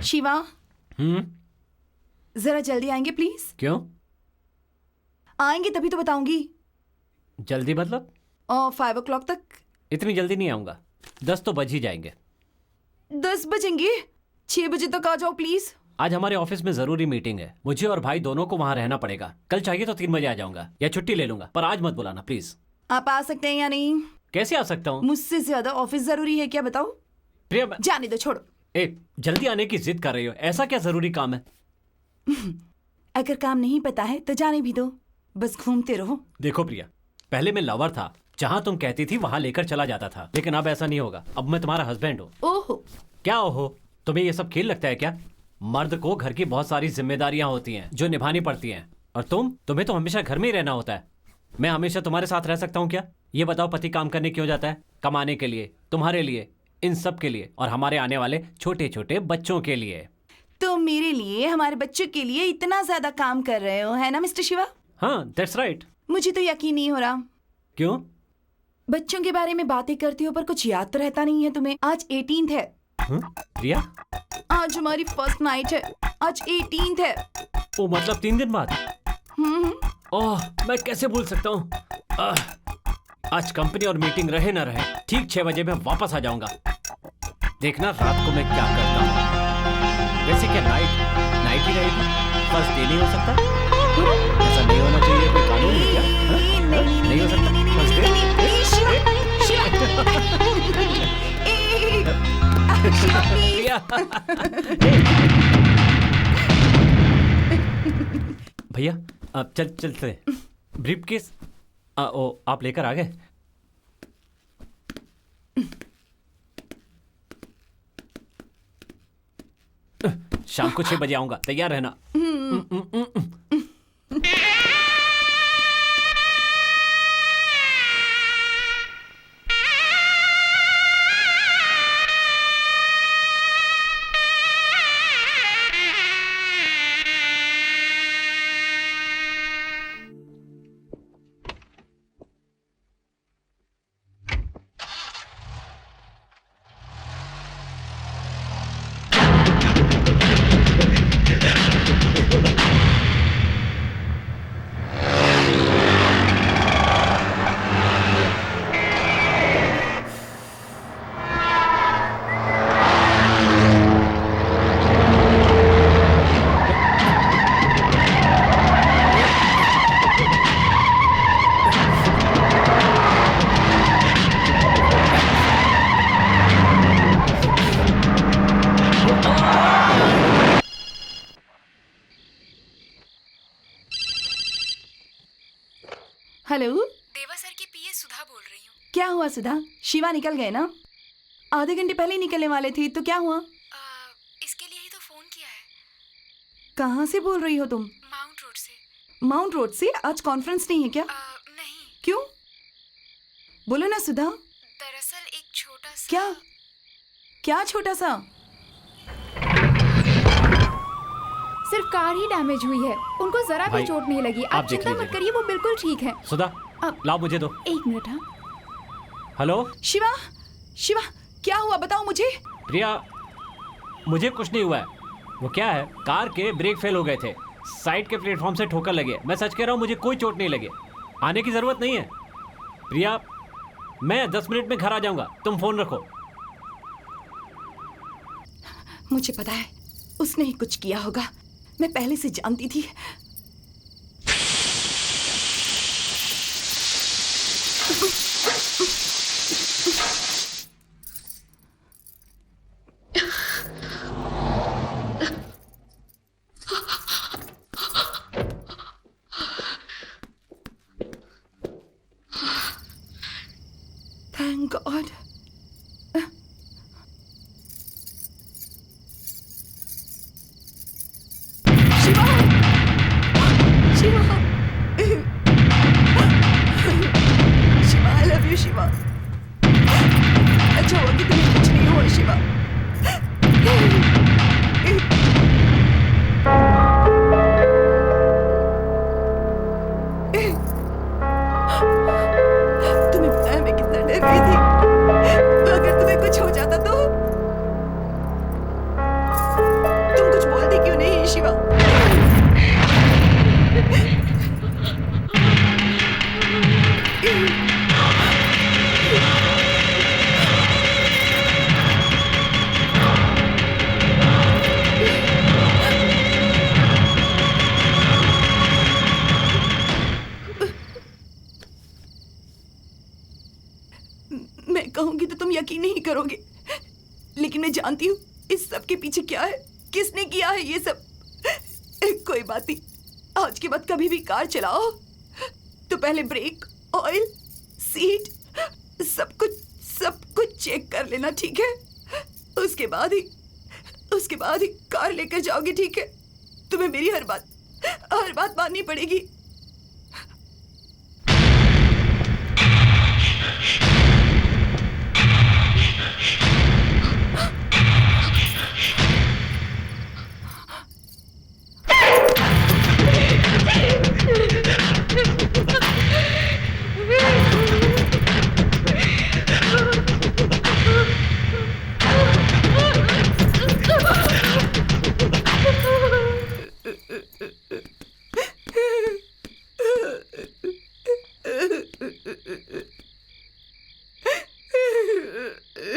शिवा, जरा जल्दी आएंगे प्लीज। क्यों? आएंगे तभी तो बताऊंगी। जल्दी मतलब? 5 o'clock तक। इतनी जल्दी नहीं आऊंगा, 10 तो बज ही जाएंगे। 10 बजेंगे? 6 बजे तक आ जाओ प्लीज। आज हमारे ऑफिस में जरूरी मीटिंग है, मुझे और भाई दोनों को वहां रहना पड़ेगा। कल चाहिए तो 3 बजे आ जाऊंगा या छुट्टी ले लूंगा, पर आज मत बुलाना प्लीज। आप आ सकते हैं या नहीं? कैसे आ सकता हूँ? मुझसे ज्यादा ऑफिस जरूरी है क्या, बताओ। प्रिया, जाने दो, छोड़ो। जल्दी आने की जिद कर रही हो, ऐसा क्या जरूरी काम है? अगर काम नहीं पता है तो जाने भी दो, बस घूमते रहो। देखो प्रिया, पहले मैं लवर था, जहाँ तुम कहती थी वहाँ लेकर चला जाता था, लेकिन अब ऐसा नहीं होगा। अब मैं तुम्हारा हस्बैंड हूँ। ओहो। क्या ओहो? तुम्हें ये सब खेल लगता है क्या? मर्द को घर की बहुत सारी जिम्मेदारियां होती हैं जो निभानी पड़ती हैं, और तुम्हें तो हमेशा घर में ही रहना होता है। मैं हमेशा तुम्हारे साथ रह सकता हूँ क्या? ये बताओ, पति काम करने क्यों जाता है? कमाने के लिए, तुम्हारे लिए, इन सब के लिए, और हमारे आने वाले छोटे छोटे बच्चों के लिए। तो मेरे लिए, हमारे बच्चों के लिए इतना ज्यादा काम कर रहे हो, है ना मिस्टर शिवा? हाँ, दैट्स राइट। मुझे तो यकीन नहीं हो रहा। क्यों? बच्चों के बारे में बातें करती हो पर कुछ याद तो रहता नहीं है तुम्हें। आज 18th है। प्रिया, आज हमारी फर्स्ट नाइट है। आज 18th है। ओ मतलब 3 दिन बाद। ओह, मैं कैसे भूल सकता हूँ। आज कंपनी और मीटिंग रहे ना रहे, ठीक 6 बजे मैं वापस आ जाऊंगा। देखना रात को मैं क्या करता हूँ। वैसे क्या नाइट ही रहेगी? फर्स्ट डे नहीं हो सकता? ऐसा नहीं होना चाहिए, कोई कानून है क्या? नहीं हो सकता फर्स्ट डे? भैया, अब चलते। ब्रीफ केस आप लेकर आ गए? शाम को 6 बजे आऊंगा, तैयार रहना। हेलो, देवा सर की पीए सुधा बोल रही हूँ। क्या हुआ सुधा? शिवा निकल गए ना? आधे घंटे पहले ही निकलने वाले थे, तो क्या हुआ? इसके लिए ही तो फोन किया है। कहाँ से बोल रही हो तुम? माउंट रोड से। माउंट रोड से? आज कॉन्फ्रेंस नहीं है क्या? नहीं। क्यों? बोलो ना सुधा। दरअसल एक छोटा सा। क्या छोटा सा? सिर्फ कार ही डैमेज हुई है, उनको जरा भी चोट नहीं लगी। आप चिंता मत करिए, वो बिल्कुल ठीक है। सुधा, लाओ मुझे दो। 1 मिनट। हाँ, हेलो शिवा, क्या हुआ बताओ मुझे। प्रिया, मुझे कुछ नहीं हुआ है। वो क्या है, कार के ब्रेक फेल हो गए थे, साइड के प्लेटफॉर्म से ठोकर लगे। मैं सच कह रहा हूँ, मुझे कोई चोट नहीं लगी। आने की जरूरत नहीं है। प्रिया, मैं 10 मिनट में घर आ जाऊंगा, तुम फोन रखो। मुझे पता है उसने ही कुछ किया होगा, मैं पहले से जानती थी। Thank God. Shiva, I love you, Shiva. अच्छा हुआ कि तुम्हें कुछ नहीं हुआ, शिवा। तुम्हें पता है मैं कितना डर गई थी। यकीन नहीं करोगे, लेकिन मैं जानती हूँ इस सब के पीछे क्या है, किसने किया है ये सब। कोई बात नहीं, आज के बाद कभी भी कार चलाओ तो पहले ब्रेक, ऑयल, सीट, सब कुछ चेक कर लेना, ठीक है? उसके बाद ही कार लेकर जाओगे, ठीक है? तुम्हें मेरी हर बात माननी पड़ेगी।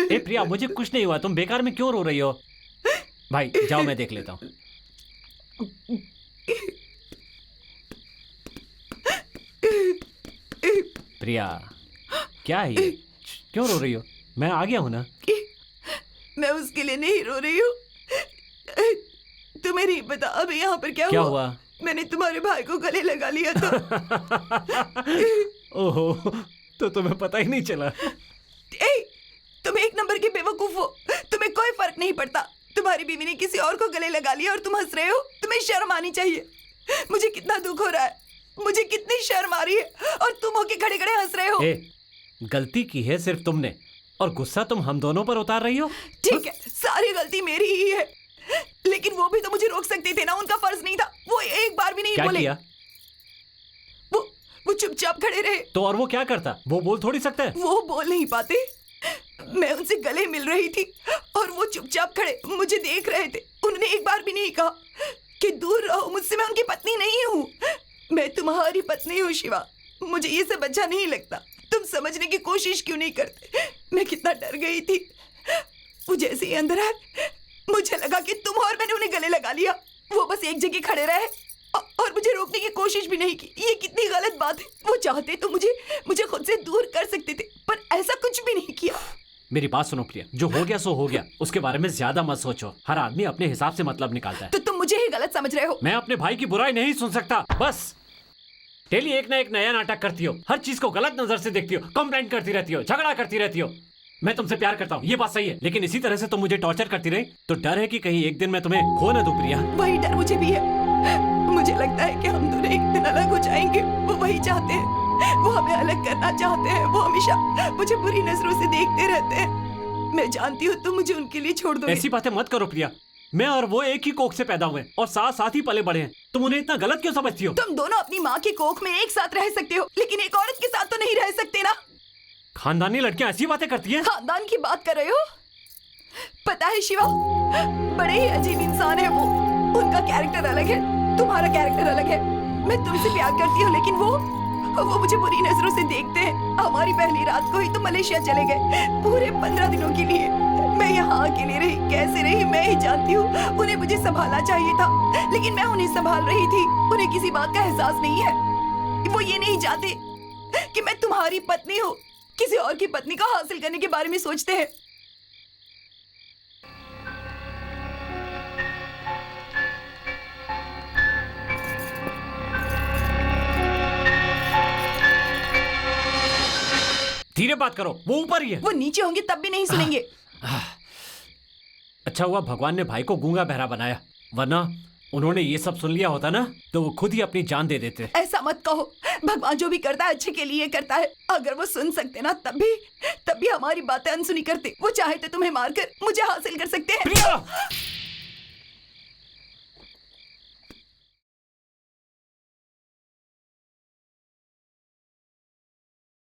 ए प्रिया, मुझे कुछ नहीं हुआ, तुम बेकार में क्यों रो रही हो? भाई जाओ, मैं देख लेता हूँ। प्रिया, क्या है ये? क्यों रो रही हो? मैं आ गया हूं ना। मैं उसके लिए नहीं रो रही हूँ। तुम्हें नहीं पता अभी यहाँ पर क्या हुआ? मैंने तुम्हारे भाई को गले लगा लिया था। ओहो, तो तुम्हें पता ही नहीं चला। तुम एक नंबर के बेवकूफ हो, तुम्हें कोई फर्क नहीं पड़ता। तुम्हारी बीवी ने किसी और को गले लगा लिया और तुम हंस रहे हो। तुम्हें शर्म आनी चाहिए। मुझे कितना दुख हो रहा है, मुझे कितनी शर्म आ रही है, और तुम होके खड़े खड़े हंस रहे हो। गलती की है सिर्फ तुमने, और गुस्सा तुम हम दोनों पर उतार रही हो। ठीक है, सारी गलती मेरी ही है, लेकिन वो भी तो मुझे रोक सकते थे ना। उनका फर्ज नहीं था, वो एक बार भी नहीं क्या बोले। किया? वो चुपचाप खड़े रहे। तो और वो क्या करता? वो बोल थोड़ी सकता है। वो बोल नहीं पाते। मैं उनसे गले मिल रही थी और वो चुपचाप खड़े मुझे देख रहे थे। उन्होंने एक बार भी नहीं कहा कि दूर रहो मुझसे, मैं उनकी पत्नी नहीं हूँ। मैं तुम्हारी पत्नी हूँ शिवा। मुझे ये सब अच्छा नहीं लगता। तुम समझने की कोशिश क्यों नहीं करते? मैं कितना डर गई थी। वो जैसे ही अंदर आए, मुझे लगा कि तुम और मैंने उन्हें गले लगा लिया। वो बस एक जगह खड़े रहे और मुझे रोकने की कोशिश भी नहीं की। ये कितनी गलत बात है। वो चाहते तो मुझे खुद से दूर कर सकते थे, पर ऐसा कुछ भी नहीं किया। मेरी बात सुनो प्रिया, जो हो गया सो हो गया, उसके बारे में ज्यादा मत सोचो। हर आदमी अपने हिसाब से मतलब निकालता है। तो तुम मुझे ही गलत समझ रहे हो। मैं अपने भाई की बुराई नहीं सुन सकता। बस डेली एक ना एक नया नाटक करती हो, हर चीज को गलत नजर से देखती हो, कंप्लेंट करती रहती हो, झगड़ा करती रहती हो। मैं तुमसे प्यार करता हूँ, ये बात सही है, लेकिन इसी तरह से तुम मुझे टॉर्चर करती रही तो डर है कि कहीं एक दिन मैं तुम्हें खो न दूं प्रिया। वही डर मुझे भी है। मुझे लगता है कि हम दोनों एक दिन अलग हो जाएंगे। वो वही चाहते हैं, वो हमें अलग करना चाहते हैं। वो हमेशा मुझे बुरी नजरों से देखते रहते हैं। मैं जानती हूँ तुम मुझे उनके लिए छोड़ दोगे। ऐसी बातें मत करो प्रिया। मैं और वो एक ही कोख से पैदा हुए और साथ साथ ही पले बड़े हैं। तुम उन्हें इतना गलत क्यों समझती हो? तुम दोनों अपनी माँ की कोख में एक साथ रह सकते हो, लेकिन एक औरत के साथ तो नहीं रह सकते ना। खानदानी लड़कियां ऐसी बातें करती हैं? खानदान की बात कर रहे हो? पता है शिवा, बड़े ही अजीब इंसान है वो। उनका कैरेक्टर अलग है, तुम्हारा कैरेक्टर अलग है। मैं तुमसे प्यार करती हूँ, लेकिन वो मुझे बुरी नजरों से देखते हैं। हमारी पहली रात को ही तो मलेशिया चले गए, पूरे 15 दिनों के लिए। मैं यहाँ अकेले रही, कैसे रही मैं ही जानती हूँ। उन्हें मुझे संभालना चाहिए था, लेकिन मैं उन्हें संभाल रही थी। उन्हें किसी बात का एहसास नहीं है। वो ये नहीं जानते कि मैं तुम्हारी पत्नी हूँ। किसी और की पत्नी को हासिल करने के बारे में सोचते हैं। धीरे बात करो, वो ऊपर ही है। वो नीचे होंगे तब भी नहीं सुनेंगे। अच्छा हुआ भगवान ने भाई को गूंगा बहरा बनाया, वरना उन्होंने ये सब सुन लिया होता ना तो वो खुद ही अपनी जान दे देते। ऐसा मत कहो, भगवान जो भी करता है अच्छे के लिए करता है। अगर वो सुन सकते ना तब भी हमारी बातें अनसुनी करते। वो चाहे तो तुम्हें मारकर मुझे हासिल कर सकते हैं। प्रिया!